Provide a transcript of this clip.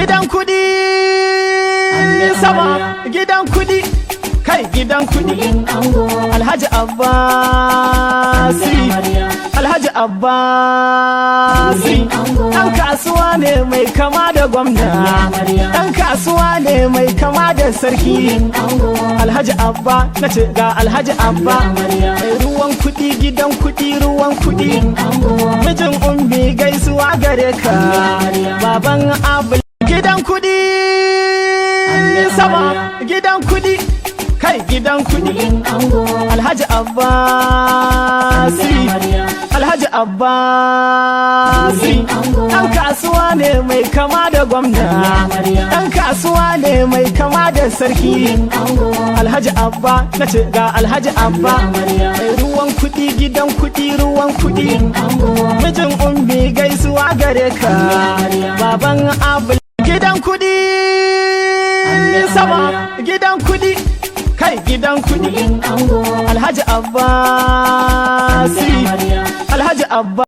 gidan kudi sama gidan kudi kai gidan kudi Alhaji Abbasi Alhaji Abbasi dan kasuwa ne mai kama da gwamna dan kasuwa ne mai kama da sarki Alhaji Abba nace ga Alhaji Abba mai ruwan kudi gidan kudi ruwan kudi mijin ummi gaisuwa gare ka baban Abul gidan kudi sama gidan kudi kai gidan kudi Alhaji Abbasi Alhaji Abbasi dan kasuwa ne mai kama da gwamna dan kasuwa ne mai kama da sarki Alhaji Abba nace ga Alhaji Abba mai ruwan kudi gidan kudi ruwan kudi mijin ummi gaisuwa gare ka baban Abul gidan kudi sama gidan kudi kai gidan kudi Alhaji Abbasi Alhaji Abba